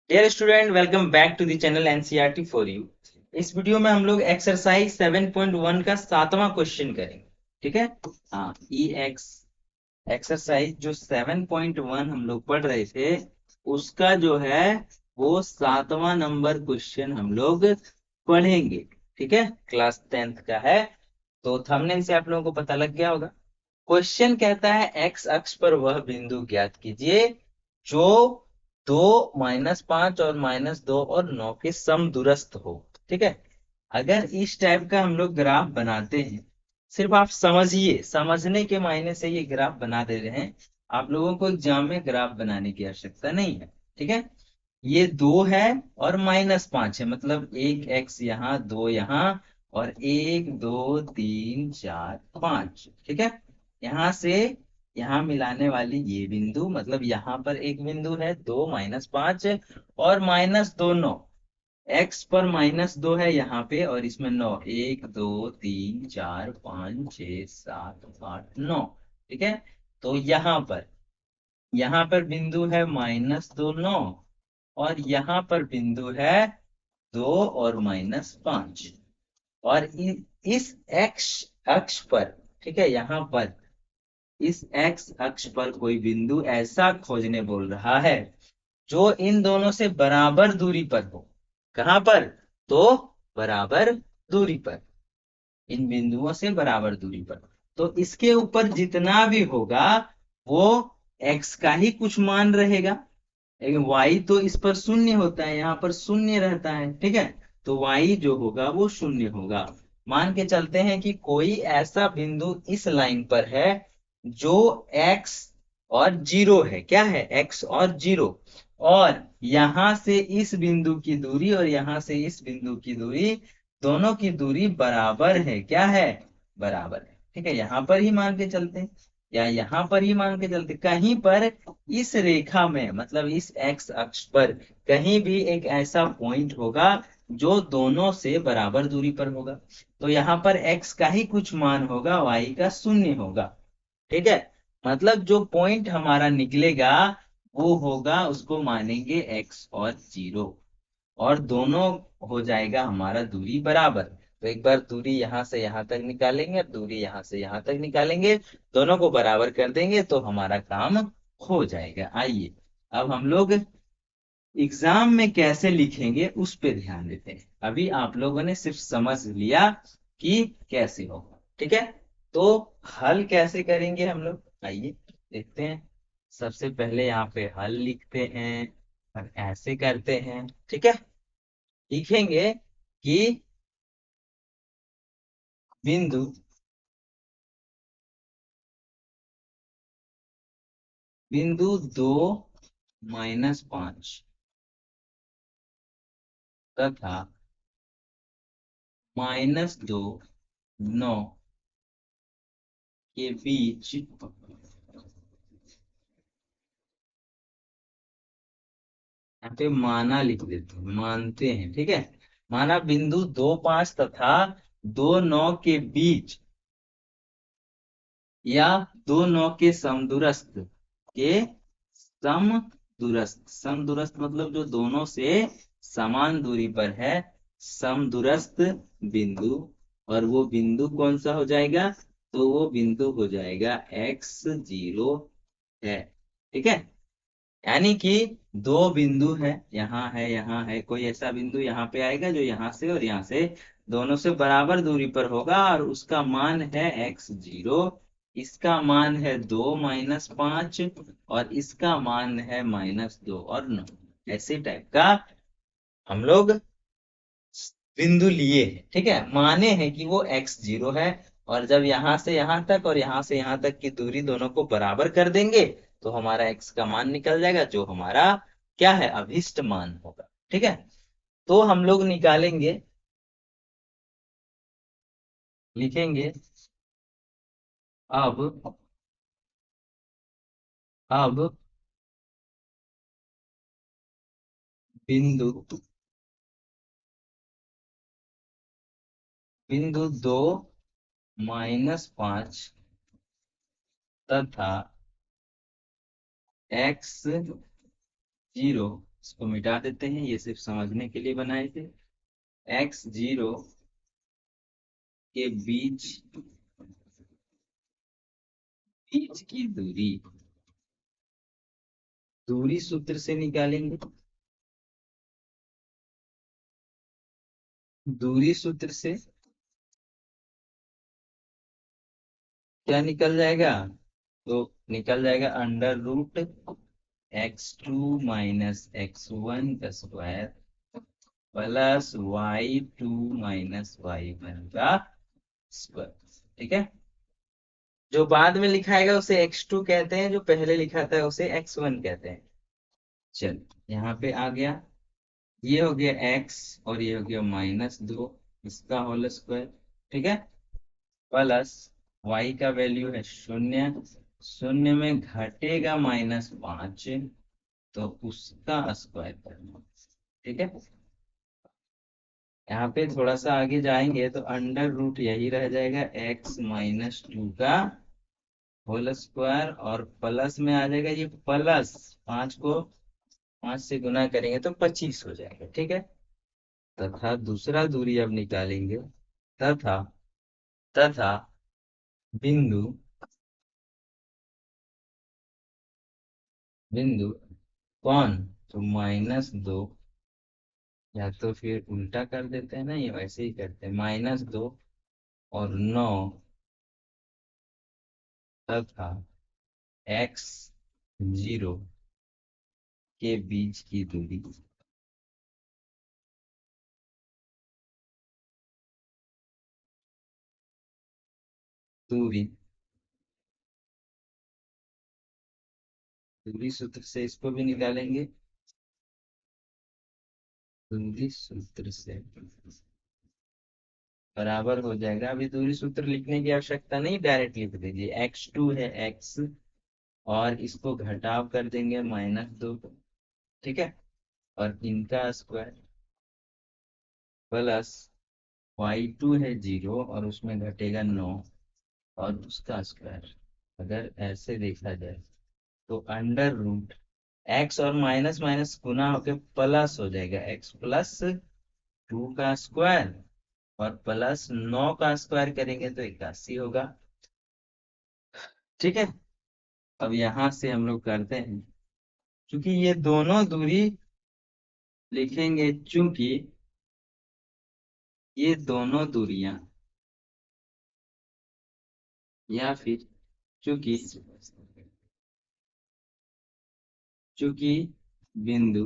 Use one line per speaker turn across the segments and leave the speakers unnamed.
Dear student, welcome back to the channel NCERT for you. इस video में हम लोग एक्सरसाइज 7.1 का 7वां क्वेश्चन करेंगे। ठीक है। हाँ, ई एक्स एक्सरसाइज जो 7.1 हम लोग पढ़ रहे थे, उसका जो है वो 7वां नंबर क्वेश्चन हम लोग पढ़ेंगे। ठीक है, क्लास 10th का है। तो थंबनेल से आप लोगों को पता लग गया होगा। क्वेश्चन कहता है एक्स अक्ष पर वह बिंदु ज्ञात कीजिए जो 2, -5 और -2 और 9 के समदूरस्थ हो। ठीक है। अगर इस टाइप का हम लोग ग्राफ बनाते हैं, सिर्फ आप समझिए, समझने के मायने से ये ग्राफ बना दे रहे हैं। आप लोगों को एग्जाम में ग्राफ बनाने की आवश्यकता नहीं है। ठीक है। ये 2 है और -5 है, मतलब एक एक्स यहाँ, 2 यहाँ, और 1 2 3 4 5। ठीक है। यहां से यहां मिलाने वाली ये बिंदु, मतलब यहां पर एक बिंदु है 2 -5 और -2 9। एक्स पर -2 है यहाँ पे, और इसमें 9, 1 2 3 4 5 6 7 8 9। ठीक है। तो यहाँ पर बिंदु है -2 9, और यहाँ पर बिंदु है 2 और -5। और इस एक्स अक्ष पर, ठीक है, यहाँ पर इस एक्स अक्ष पर कोई बिंदु ऐसा खोजने बोल रहा है जो इन दोनों से बराबर दूरी पर हो। कहां पर? तो बराबर दूरी पर, इन बिंदुओं से बराबर दूरी पर। तो इसके ऊपर जितना भी होगा वो एक्स का ही कुछ मान रहेगा, लेकिन वाई तो इस पर शून्य होता है, यहाँ पर शून्य रहता है। ठीक है। तो वाई जो होगा वो शून्य होगा। मान के चलते हैं कि कोई ऐसा बिंदु इस लाइन पर है जो एक्स और जीरो है। क्या है? एक्स और जीरो। और यहां से इस बिंदु की दूरी और यहां से इस बिंदु की दूरी, दोनों की दूरी बराबर है। क्या है? बराबर है। ठीक है, यहां पर ही मान के चलते हैं, या यहां पर ही मान के चलते, कहीं पर इस रेखा में, मतलब इस एक्स अक्ष पर कहीं भी एक ऐसा पॉइंट होगा जो दोनों से बराबर दूरी पर होगा। तो यहाँ पर एक्स का ही कुछ मान होगा, वाई का शून्य होगा। ठीक है। मतलब जो पॉइंट हमारा निकलेगा वो होगा, उसको मानेंगे एक्स और जीरो, और दोनों हो जाएगा हमारा दूरी बराबर। तो एक बार दूरी यहां से यहां तक निकालेंगे और दूरी यहां से यहां तक निकालेंगे, दोनों को बराबर कर देंगे तो हमारा काम हो जाएगा। आइए अब हम लोग एग्जाम में कैसे लिखेंगे उस पे ध्यान देते हैं। अभी आप लोगों ने सिर्फ समझ लिया कि कैसे होगा। ठीक है। तो हल कैसे करेंगे हम लोग, आइए देखते हैं। सबसे पहले यहाँ पे हल लिखते हैं और ऐसे करते हैं। ठीक है। लिखेंगे कि बिंदु बिंदु 2 -5 तथा -2 9 के बीच, यहाँ पे माना लिख देते हैं, मानते हैं। ठीक है। माना बिंदु 2 5 तथा 2 9 के बीच, या 2 9 के समदूरस्थ, के समदूरस्थ, समदूरस्थ मतलब जो दोनों से समान दूरी पर है, समदूरस्थ बिंदु। और वो बिंदु कौन सा हो जाएगा? तो वो बिंदु हो जाएगा x0 है। ठीक है। यानी कि दो बिंदु है, यहाँ है, कोई ऐसा बिंदु यहाँ पे आएगा जो यहाँ से और यहाँ से दोनों से बराबर दूरी पर होगा, और उसका मान है x0। इसका मान है 2 -5 और इसका मान है -2 और 9। ऐसे टाइप का हम लोग बिंदु लिए हैं। ठीक है, माने हैं कि वो x0 है। और जब यहां से यहां तक और यहां से यहां तक की दूरी दोनों को बराबर कर देंगे तो हमारा x का मान निकल जाएगा, जो हमारा क्या है? अभिष्ट मान होगा। ठीक है। तो हम लोग निकालेंगे, लिखेंगे। अब अब बिंदु बिंदु 2 -5 तथा x0 इसको मिटा देते हैं, ये सिर्फ समझने के लिए बनाए थे। x0 के बीच बीच की दूरी, दूरी सूत्र से निकालेंगे। दूरी सूत्र से क्या निकल जाएगा? तो निकल जाएगा under root x2 minus x1 का square plus y2 minus y1 का स्क्वायर। ठीक है, जो बाद में लिखाएगा उसे x2 कहते हैं, जो पहले लिखा था उसे x1 कहते हैं। चल, यहाँ पे आ गया, ये हो गया x और ये हो गया -2, इसका होल स्क्वायर। ठीक है, प्लस y का वैल्यू है 0, शून्य में घटेगा -5, तो उसका स्क्वायर करना। ठीक है, यहाँ पे थोड़ा सा आगे जाएंगे तो अंडर रूट यही रह जाएगा x-2 का होल स्क्वायर, और प्लस में आ जाएगा ये प्लस 5 को 5 से गुना करेंगे तो 25 हो जाएगा। ठीक है, तथा दूसरा दूरी अब निकालेंगे, तथा तथा बिंदु बिंदु कौन, तो -2, या तो फिर उल्टा कर देते हैं ना, ये वैसे ही करते हैं, -2 और 9 तथा x0 के बीच की दूरी। दूरी दूरी सूत्र से इसको भी निकालेंगे। दूरी सूत्र से बराबर हो जाएगा, अभी दूरी सूत्र लिखने की आवश्यकता नहीं, डायरेक्ट लिख दीजिए, x2 है x, और इसको घटाव कर देंगे -2। ठीक है, और इनका स्क्वायर प्लस y2 है 0 और उसमें घटेगा 9 और उसका स्क्वायर। अगर ऐसे देखा जाए तो अंडर रूट एक्स और माइनस माइनस गुना होके प्लस हो जाएगा, x+2 का स्क्वायर, और प्लस 9 का स्क्वायर करेंगे तो 81 होगा। ठीक है, अब यहां से हम लोग करते हैं, क्योंकि ये दोनों दूरी लिखेंगे, चूंकि ये दोनों दूरियां, या फिर चूंकि चूंकि बिंदु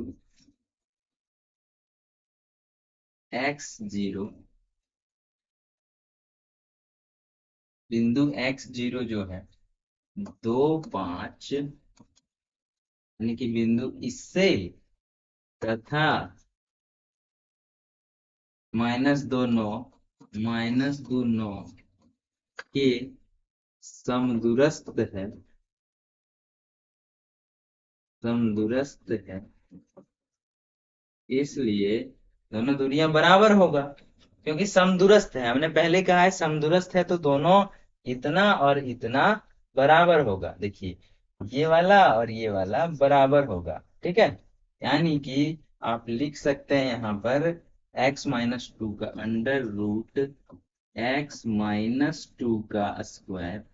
x0, बिंदु x0 जो है 2, 5, यानी कि बिंदु इससे तथा -2, 9 -2, 9 के समदूरस्थ है, समदूरस्थ है, इसलिए दोनों दूरियां बराबर होगा, क्योंकि समदूरस्थ है। हमने पहले कहा है समदूरस्थ है तो दोनों इतना और इतना बराबर होगा। देखिए, ये वाला और ये वाला बराबर होगा। ठीक है, यानी कि आप लिख सकते हैं यहाँ पर x-2 का अंडर रूट x-2 का स्क्वायर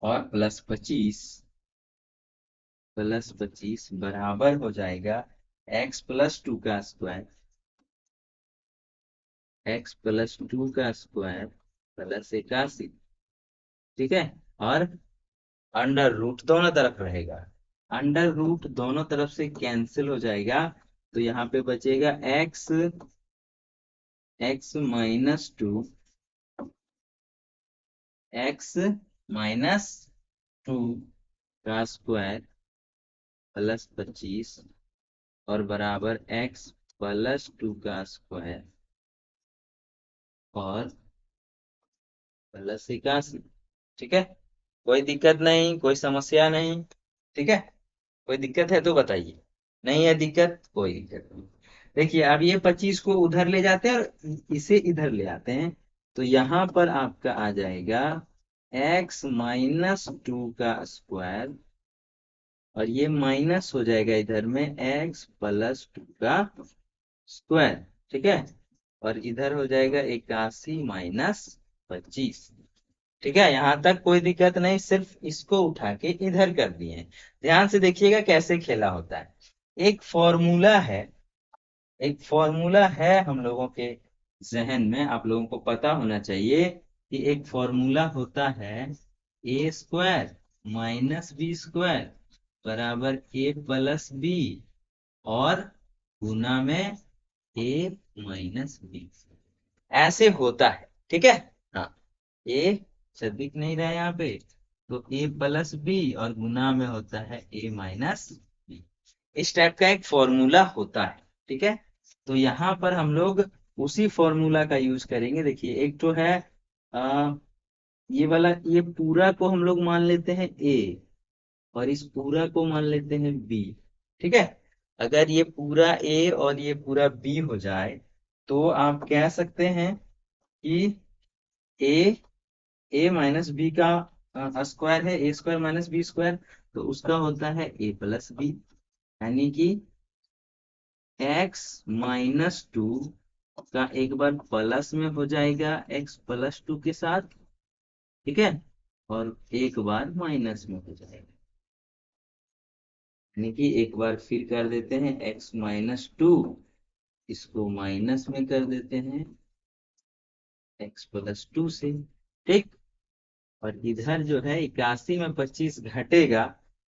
और +25 बराबर हो जाएगा x+2 का स्क्वायर, x+2 का स्क्वायर +81। ठीक है, और अंडर रूट दोनों तरफ रहेगा, अंडर रूट दोनों तरफ से कैंसिल हो जाएगा, तो यहाँ पे बचेगा x-2, x-2 का स्क्वायर +25 और बराबर x+2 का स्क्वायर और +81। ठीक है, कोई दिक्कत नहीं, कोई समस्या नहीं। ठीक है, कोई दिक्कत है तो बताइए, नहीं है दिक्कत, कोई दिक्कत नहीं। देखिए, अब ये 25 को उधर ले जाते हैं और इसे इधर ले आते हैं, तो यहां पर आपका आ जाएगा x-2 का स्क्वायर और ये माइनस हो जाएगा इधर में x+2 का स्क्वायर। ठीक है, और इधर हो जाएगा 81 - 25। ठीक है, यहां तक कोई दिक्कत नहीं, सिर्फ इसको उठा के इधर कर दिए हैं। ध्यान से देखिएगा कैसे खेला होता है। एक फॉर्मूला है, एक फॉर्मूला है हम लोगों के जहन में, आप लोगों को पता होना चाहिए कि एक फॉर्मूला होता है a² - b² बराबर a+b और गुना में a-b। ऐसे होता है, ठीक है। हाँ, ए से दिख नहीं रहा है यहाँ पे, तो a+b और गुना में होता है a-b। इस टाइप का एक फॉर्मूला होता है, ठीक है। तो यहाँ पर हम लोग उसी फॉर्मूला का यूज करेंगे। देखिए, एक तो है आ, ये वाला, ये पूरा को हम लोग मान लेते हैं a और इस पूरा को मान लेते हैं b। ठीक है, अगर ये पूरा a और ये पूरा b हो जाए तो आप कह सकते हैं कि a a-b का स्क्वायर है, a² - b², तो उसका होता है a+b, यानी कि x-2 का एक बार प्लस में हो जाएगा x+2 के साथ, ठीक है, और एक बार माइनस में हो जाएगा। यानी कि एक बार फिर कर देते हैं x-2, इसको माइनस में कर देते हैं x+2 से। ठीक, और इधर जो है 81 में 25 घटेगा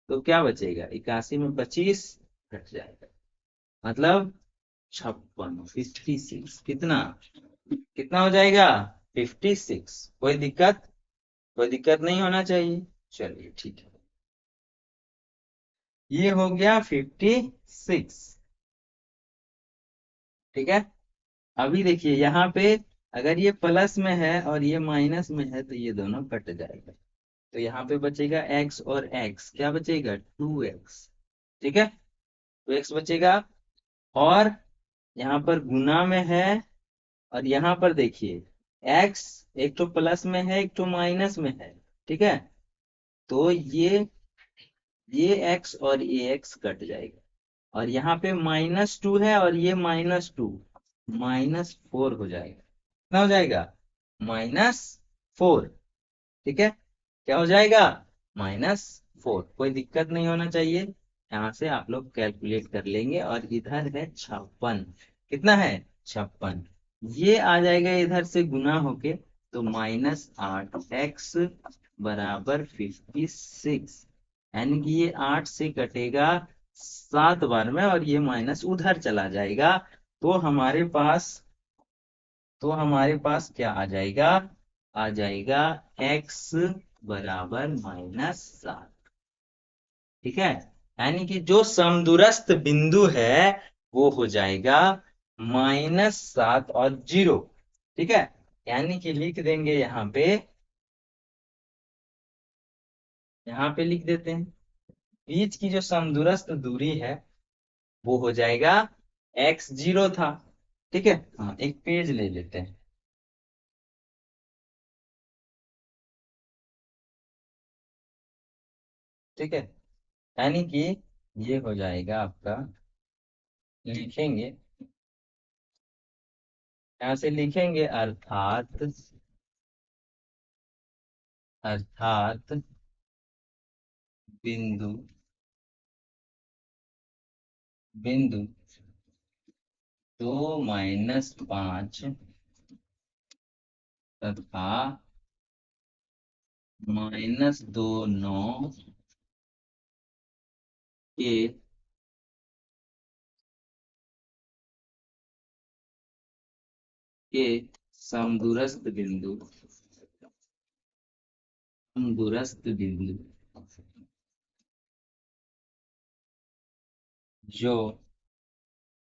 तो क्या बचेगा, 81 में 25 घट जाएगा, मतलब 56 कितना कितना हो जाएगा 56। कोई दिक्कत, कोई दिक्कत नहीं होना चाहिए। चलिए ठीक है, ये हो गया 56। ठीक है, अभी देखिए यहाँ पे अगर ये प्लस में है और ये माइनस में है तो ये दोनों कट जाएगा, तो यहाँ पे बचेगा x और x, क्या बचेगा 2x। ठीक है, 2x बचेगा, और यहाँ पर गुना में है, और यहाँ पर देखिए x एक तो प्लस में है एक तो माइनस में है। ठीक है, तो ये x और ये x कट जाएगा, और यहाँ पे -2 है और ये -2, -4 हो जाएगा। कितना हो जाएगा, -4। ठीक है, क्या हो जाएगा, -4। कोई दिक्कत नहीं होना चाहिए, यहाँ से आप लोग कैलकुलेट कर लेंगे। और इधर है 56, कितना है 56, ये आ जाएगा इधर से गुना होके, तो -8x बराबर 56, यानी कि ये 8 से कटेगा 7 बार में और ये माइनस उधर चला जाएगा। तो हमारे पास क्या आ जाएगा, आ जाएगा x बराबर -7। ठीक है, यानी कि जो समदूरस्थ बिंदु है वो हो जाएगा -7 और 0। ठीक है, यानी कि लिख देंगे यहाँ पे लिख देते हैं, बीच की जो समदूरस्थ दूरी है वो हो जाएगा x0 था। ठीक है, हाँ, एक पेज ले लेते हैं। ठीक है, यानी कि ये हो जाएगा आपका, लिखेंगे, यहाँ से लिखेंगे, अर्थात बिंदु बिंदु 2-5 तथा -2-9 के के समदूरस्थ बिंदु जो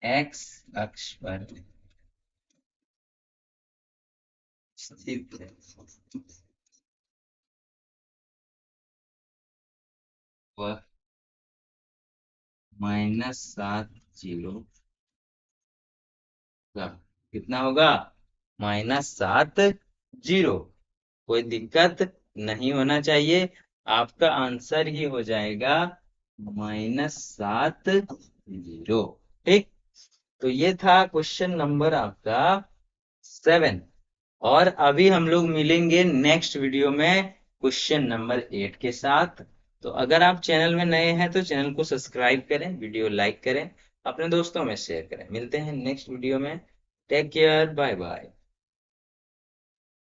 x अक्ष पर स्थित है वह -7 का कितना होगा, -7। कोई दिक्कत नहीं होना चाहिए, आपका आंसर ही हो जाएगा -7 0। ठीक, तो ये था क्वेश्चन नंबर आपका 7। और अभी हम लोग मिलेंगे नेक्स्ट वीडियो में क्वेश्चन नंबर 8 के साथ। तो अगर आप चैनल में नए हैं तो चैनल को सब्सक्राइब करें, वीडियो लाइक करें, अपने दोस्तों में शेयर करें। मिलते हैं नेक्स्ट वीडियो में। Take care, bye bye.